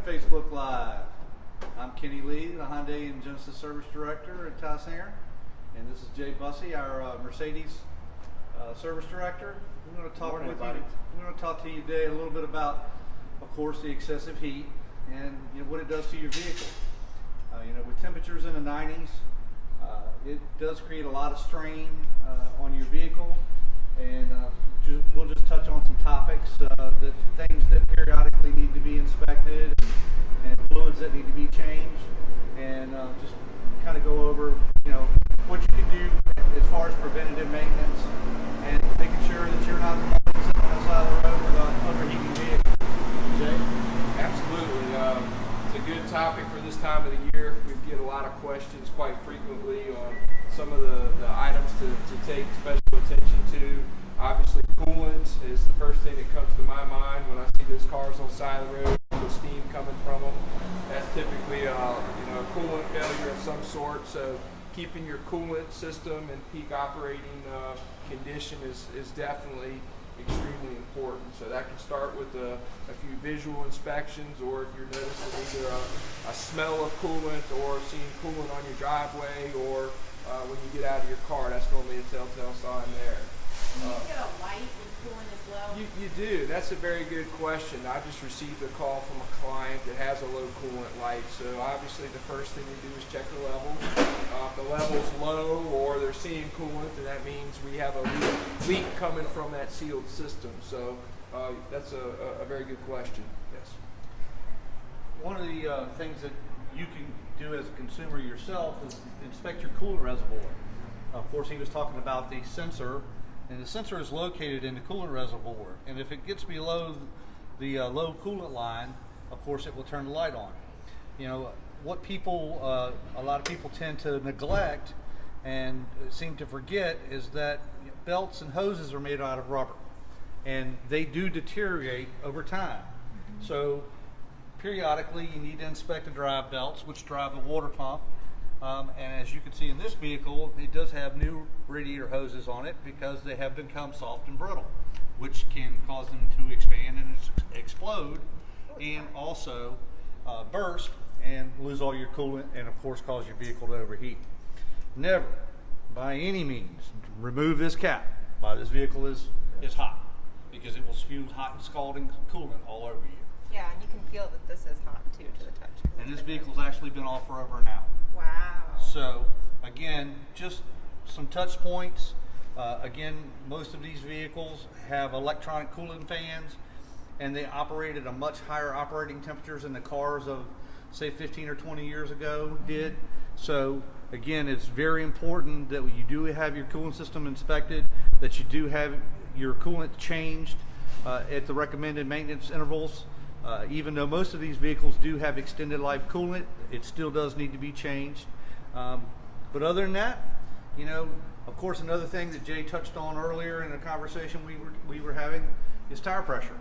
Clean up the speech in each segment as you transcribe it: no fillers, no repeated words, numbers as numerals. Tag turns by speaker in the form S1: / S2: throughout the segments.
S1: Facebook Live. I'm Kenny Lee, the Hyundai and Genesis Service Director at Tysinger, and this is Jay Bussey, our Mercedes Service Director. We're going to talk with you. We're going to talk to you today a little bit about, of course, the excessive heat and what it does to your vehicle. With temperatures in the 90s, it does create a lot of strain on your vehicle, and we'll just touch on some topics, things that periodically need to be inspected, and fluids that need to be changed, and just kind of go over, what you can do as far as preventative maintenance and making sure that you're not the one sitting on the side of the road with an overheating vehicle. Jay?
S2: Absolutely. It's a good topic for this time of the year. We get a lot of questions quite frequently on some of the items to take special attention to. Obviously, coolant is the first thing that comes to my mind when I see those cars on the side of the road with steam coming from them. That's typically a coolant failure of some sort. So keeping your coolant system in peak operating condition is definitely extremely important. So that can start with a few visual inspections, or if you're noticing either a smell of coolant or seeing coolant on your driveway, or when you get out of your car, that's normally a telltale sign there.
S3: Do you get a light with coolant as well?
S2: You do. That's a very good question. I just received a call from a client that has a low coolant light. So obviously the first thing we do is check the levels. If the level's low or they're seeing coolant, then that means we have a leak coming from that sealed system. So that's a very good question. Yes.
S1: One of the things that you can do as a consumer yourself is inspect your coolant reservoir. Of course, he was talking about the sensor. And the sensor is located in the coolant reservoir, and if it gets below the low coolant line, of course it will turn the light on. What a lot of people tend to neglect and seem to forget is that belts and hoses are made out of rubber, and they do deteriorate over time. So periodically you need to inspect the drive belts, which drive the water pump. And as you can see in this vehicle, it does have new radiator hoses on it because they have become soft and brittle, which can cause them to expand and explode, and also burst and lose all your coolant, and of course cause your vehicle to overheat. Never, by any means, remove this cap while this vehicle is hot, because it will spew hot and scalding coolant all over you.
S3: Yeah, and you can feel that this is hot too to the touch.
S1: And this vehicle's actually been off for over an hour.
S3: Wow.
S1: So again, just some touch points. Again, most of these vehicles have electronic cooling fans, and they operate at a much higher operating temperatures than the cars of, say, 15 or 20 years ago did. So again, it's very important that you do have your cooling system inspected, that you do have your coolant changed at the recommended maintenance intervals. Even though most of these vehicles do have extended life coolant, it still does need to be changed. But other than that, of course, another thing that Jay touched on earlier in the conversation we were having is tire pressure.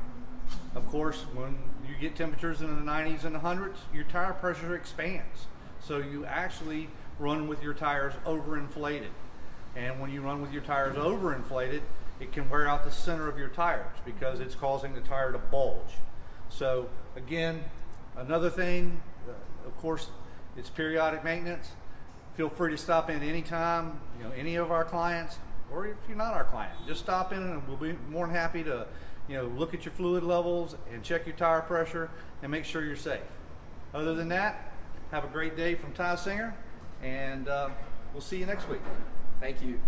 S1: Of course, when you get temperatures in the 90s and the 100s, your tire pressure expands. So you actually run with your tires overinflated. And when you run with your tires overinflated, it can wear out the center of your tires because it's causing the tire to bulge. So again, another thing, of course, it's periodic maintenance. Feel free to stop in anytime, any of our clients, or if you're not our client, just stop in and we'll be more than happy to, look at your fluid levels and check your tire pressure and make sure you're safe. Other than that, have a great day from Tysinger, and we'll see you next week.
S2: Thank you.